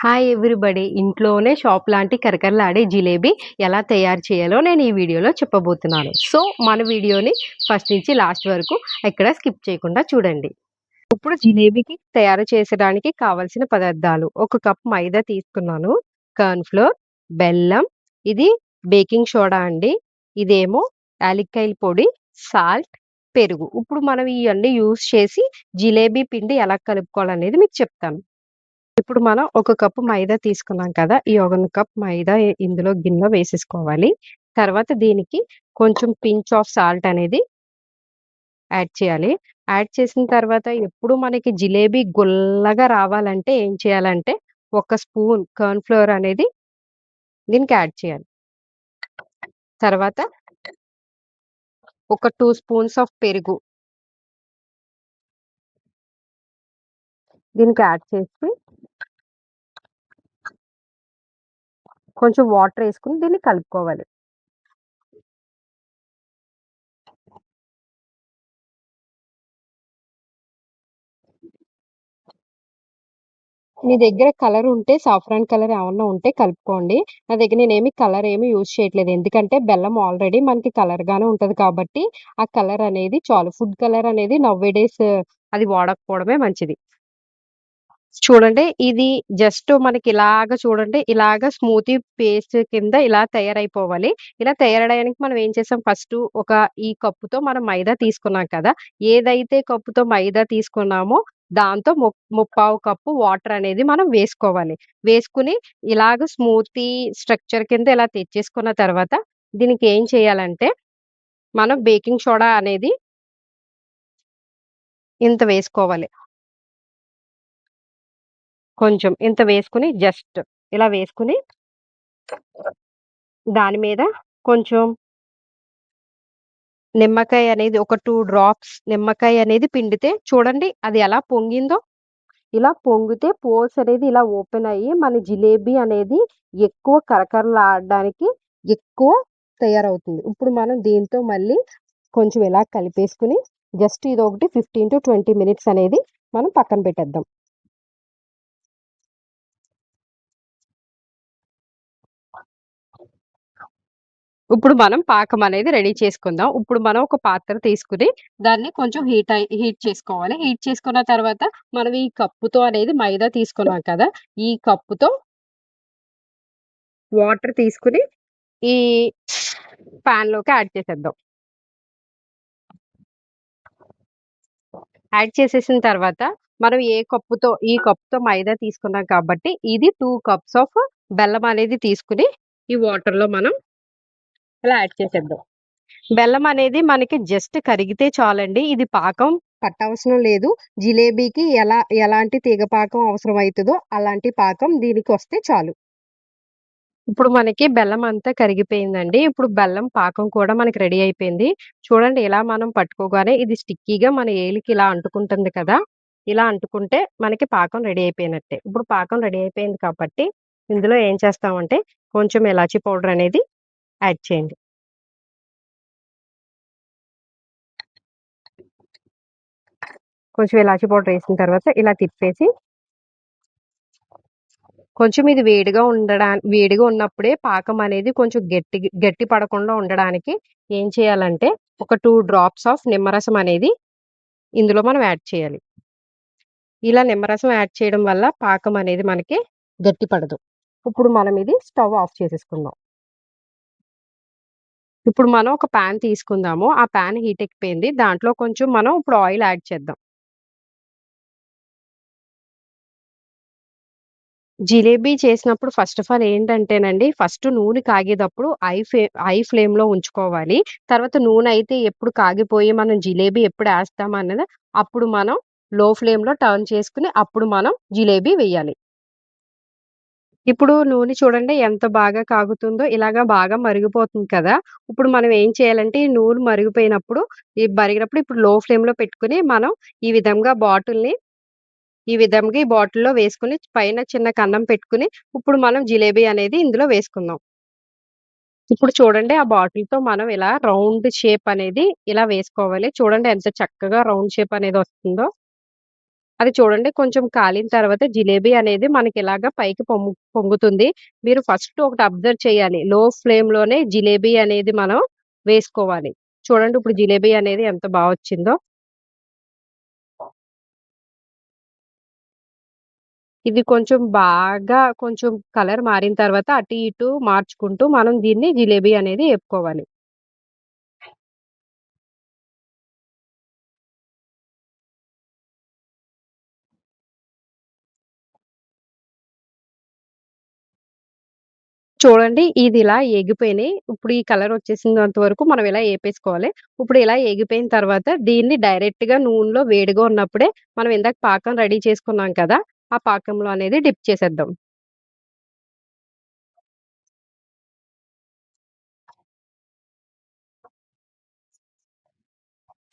Hi everybody. ఇంట్లోనే shop లాంటి కరకరలాడే జిలేబీ ఎలా తయారు చేయాలో నేను ఈ వీడియోలో చెప్పబోతున్నాను. సో, మన వీడియోని ఫస్ట్ నుంచి లాస్ట్ వరకు ఎక్కడ స్కిప్ చేయకుండా చూడండి. ఇప్పుడు జిలేబీకి తయారు చేసడానికి కావలసిన పదార్థాలు: ఒక కప్ మైదా తీసుకున్నాను, కార్న్ ఫ్లోర్, బెల్లం, ఇది బేకింగ్ సోడా అండి, ఇదేమో యాలక్కాయల పొడి, సాల్ట్, పెరుగు. ఇప్పుడు మనం ఇవన్నీ యూజ్ చేసి జిలేబీ పిండి ఎలా కలుపుకోవాలనేది మీకు చెప్తాను. ఇప్పుడు మనం ఒక కప్పు మైదా తీసుకున్నాం కదా! ఈ 1 కప్ మైదా ఇందులో గిన్నెలో వేసేసుకోవాలి. తర్వాత దీనికి కొంచెం పించ్ ఆఫ్ సాల్ట్ అనేది యాడ్ చేయాలి. యాడ్ చేసిన తర్వాత ఎప్పుడు మనకి జిలేబీ గుల్లగా రావాలంటే ఏం చేయాలంటే, ఒక స్పూన్ కార్న్ ఫ్లోర్ అనేది దీనికి యాడ్ చేయాలి. తర్వాత ఒక 2 స్పూన్స్ ఆఫ్ పెరుగు దీనికి యాడ్ చేసి కొంచెం వాటర్ ఏసుకొని దీన్ని కలుపుకోవాలి. మీ దగ్గర కలర్ ఉంటే సాఫ్రాన్ కలర్ ఏమన్నా ఉంటే కలుపుకోండి. నా దగ్గర నేనేమి కలర్ ఏమి యూజ్ చేయట్లేదు. ఎందుకంటే బెల్లం ఆల్రెడీ మనకి కలర్‌గానే ఉంటది కాబట్టి, ఆ కలర్ అనేది చాలు. ఫుడ్ కలర్ అనేది నౌ ఎ డేస్ అది వాడకపోవడమే మంచిది. చూడండి, ఇది జస్ట్ మనకి చూడండి, ఇలాగ స్మూతీ పేస్ట్ కింద ఇలా తయారైపోవాలి. ఇలా తయారయ్యడానికి మనం ఏం చేసాం, ఫస్టు ఈ కప్పుతో మనం మైదా తీసుకున్నాం కదా! ఏదైతే కప్పుతో మైదా తీసుకున్నామో దాంతో ముప్పావు కప్పు వాటర్ అనేది మనం వేసుకోవాలి. వేసుకొని ఇలాగ స్మూతీ స్ట్రక్చర్ కింద ఇలా తెచ్చేసుకున్న తర్వాత దీనికి ఏం చేయాలంటే, మనం బేకింగ్ సోడా అనేది ఇంత వేసుకోవాలి. కొంచెం ఇంత వేసుకొని జస్ట్ ఇలా వేసుకొని దాని మీద కొంచెం నిమ్మకాయ అనేది ఒక 2 డ్రాప్స్ నిమ్మకాయ అనేది పిండితే చూడండి అది ఎలా పొంగిందో. ఇలా పొంగితే పోర్స్ అనేది ఇలా ఓపెన్ అయ్యి మన జిలేబీ అనేది ఎక్కువ కరకరలాడడానికి ఎక్కువ తయారవుతుంది. ఇప్పుడు మనం దీంతో మళ్ళీ కొంచెం ఇలా కలిపేసుకొని జస్ట్ ఇదొకటి 15-20 మినిట్స్ అనేది మనం పక్కన పెట్టేద్దాం. ఇప్పుడు మనం పాకం అనేది రెడీ చేసుకుందాం. ఇప్పుడు మనం ఒక పాత్ర తీసుకొని దాన్ని కొంచెం హీట్ చేసుకోవాలి. హీట్ చేసుకున్న తర్వాత మనం ఈ కప్పుతో అనేది మైదా తీసుకున్నాం కదా! ఈ కప్పుతో వాటర్ తీసుకొని ఈ పాన్‌లోకి యాడ్ చేసేద్దాం. యాడ్ చేసేసిన తర్వాత మనం ఈ కప్‌తో మైదా తీసుకున్నాం కాబట్టి ఇది 2 కప్స్ ఆఫ్ బెల్లం అనేది తీసుకొని ఈ వాటర్‌లో మనం ఇలా యాడ్ చేసేద్దాం. బెల్లం అనేది మనకి జస్ట్ కరిగితే చాలండి. ఇది పాకం పట్టవసరం లేదు. జిలేబీకి ఎలాంటి తీగ పాకం అవసరమైతదో అలాంటి పాకం దీనికొస్తే చాలు. ఇప్పుడు మనకి బెల్లం అంతా కరిగిపోయిందండి. ఇప్పుడు బెల్లం పాకం కూడా మనకి రెడీ అయిపోయింది. చూడండి, ఇలా మనం పట్టుకోగానే ఇది స్టిక్కీగా మన ఏలికి ఇలా అంటుకుంటుంది కదా! ఇలా అంటుకుంటే మనకి పాకం రెడీ అయిపోయినట్టే. ఇప్పుడు పాకం రెడీ అయిపోయింది కాబట్టి ఇందులో ఏం చేస్తామంటే కొంచెం ఇలాచీ పౌడర్ అనేది యాడ్ చేయండి. కొంచెం ఇలాచీ పౌడర్ ఏసిన తర్వాత ఇలా తిప్పేసి కొంచెం ఇది వేడిగా ఉన్నప్పుడే పాకం అనేది కొంచెం గట్టి పడకుండా ఉండడానికి ఏం చేయాలంటే ఒక 2 డ్రాప్స్ ఆఫ్ నిమ్మరసం అనేది ఇందులో మనం యాడ్ చేయాలి. ఇలా నిమ్మరసం యాడ్ చేయడం వల్ల పాకం అనేది మనకి గట్టి పడదు. ఇప్పుడు మనం ఇది స్టవ్ ఆఫ్ చేసేసుకుందాం. ఇప్పుడు మనం ఒక పాన్ తీసుకుందాము. ఆ పాన్ హీట్ ఎక్కిపోయింది. దాంట్లో కొంచెం మనం ఇప్పుడు ఆయిల్ యాడ్ చేద్దాం. జిలేబీ చేసినప్పుడు ఫస్ట్ ఆఫ్ ఆల్ ఏంటంటేనండి, ఫస్ట్ నూనె కాగేటప్పుడు హై ఫ్లేమ్‌లో ఉంచుకోవాలి. తర్వాత నూనె అయితే ఎప్పుడు కాగిపోయి మనం జిలేబీ ఎప్పుడు ఏస్తాం అన్నది అప్పుడు మనం లో ఫ్లేమ్‌లో టర్న్ చేసుకొని అప్పుడు మనం జిలేబీ వెయ్యాలి. ఇప్పుడు నూనె చూడండి ఎంత బాగా కాగుతుందో, ఇలాగా బాగా మరిగిపోతుంది కదా! ఇప్పుడు మనం ఏం చేయాలంటే ఈ నూనె మరిగినప్పుడు ఇప్పుడు లో ఫ్లేమ్‌లో పెట్టుకొని మనం ఈ విధంగా ఈ బాటిల్‌లో వేసుకొని పైన చిన్న కన్నం పెట్టుకొని, ఇప్పుడు మనం జిలేబీ అనేది ఇందులో వేసుకుందాం. ఇప్పుడు చూడండి, ఆ బాటిల్‌తో మనం ఇలా రౌండ్ షేప్ అనేది ఇలా వేసుకోవాలి. చూడండి ఎంత చక్కగా రౌండ్ షేప్ అనేది వస్తుందో. అది చూడండి కొంచెం కాలిన తర్వాత జిలేబీ అనేది మనకి ఇలాగా పైకి పొంగుతుంది. మీరు ఫస్ట్ ఒకటి అబ్జర్వ్ చేయాలి. లో ఫ్లేమ్‌లోనే జిలేబీ అనేది మనం వేసుకోవాలి. చూడండి ఇప్పుడు జిలేబీ అనేది ఎంత బా వచ్చిందో. ఇది కొంచెం బాగా కొంచెం కలర్ మారిన తర్వాత అటు ఇటు మార్చుకుంటూ మనం దీన్ని జిలేబీ అనేది ఏపుకోవాలి. చూడండి ఇదిలా ఏగిపోయినాయి. ఇప్పుడు ఈ కలర్ వచ్చేసినంత వరకు మనం ఇలా ఏపేసుకోవాలి. ఇప్పుడు ఇలా ఏగిపోయిన తర్వాత దీన్ని డైరెక్ట్‌గా నూనెలో వేడిగా ఉన్నప్పుడే మనం ఇందాక పాకం రెడీ చేసుకున్నాం కదా! ఆ పాకంలో అనేది డిప్ చేసేద్దాం.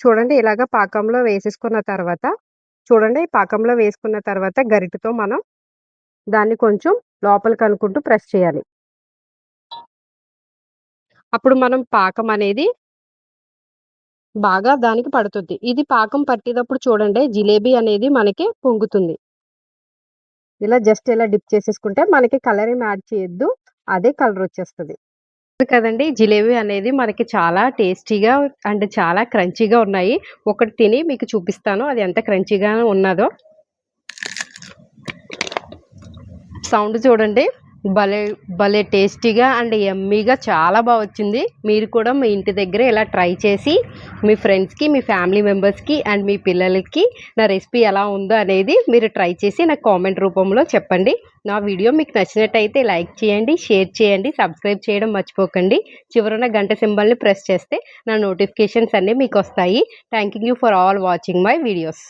చూడండి ఇలాగ పాకంలో వేసేసుకున్న తర్వాత చూడండి పాకంలో వేసుకున్న తర్వాత గరిటెతో మనం దాన్ని కొంచెం లోపలికనుకుంటూ ప్రెస్ చేయాలి. అప్పుడు మనం పాకం అనేది బాగా దానికి పడుతుంది. ఇది పాకం పట్టేటప్పుడు చూడండి జిలేబీ అనేది మనకి పొంగుతుంది. ఇలా జస్ట్ ఇలా డిప్ చేసేసుకుంటే మనకి కలర్ ఏమి యాడ్ చేయొద్దు. అదే కలర్ వచ్చేస్తది. కదండీ! జిలేబీ అనేది మనకి చాలా టేస్టీగా అండ్ చాలా క్రంచీగా ఉన్నాయి. ఒకటి తిని మీకు చూపిస్తాను. అది ఎంత క్రంచీగా ఉన్నదో. సౌండ్ చూడండి. భలే భలే టేస్టీగా అండ్ యమ్మీగా చాలా బా వచ్చింది. మీరు కూడా మీ ఇంటి దగ్గర ఇలా ట్రై చేసి మీ ఫ్రెండ్స్‌కి, మీ ఫ్యామిలీ మెంబర్స్‌కి అండ్ మీ పిల్లలకి నా రెసిపీ ఎలా ఉందో అనేది మీరు ట్రై చేసి నాకు కామెంట్ రూపంలో చెప్పండి. నా వీడియో మీకు నచ్చినట్టయితే లైక్ చేయండి, షేర్ చేయండి, సబ్స్క్రైబ్ చేయడం మర్చిపోకండి. చివరన గంట సింబల్‌ని ప్రెస్ చేస్తే నా నోటిఫికేషన్స్ అన్నీ మీకొస్తాయి. Thanking you for all watching my videos.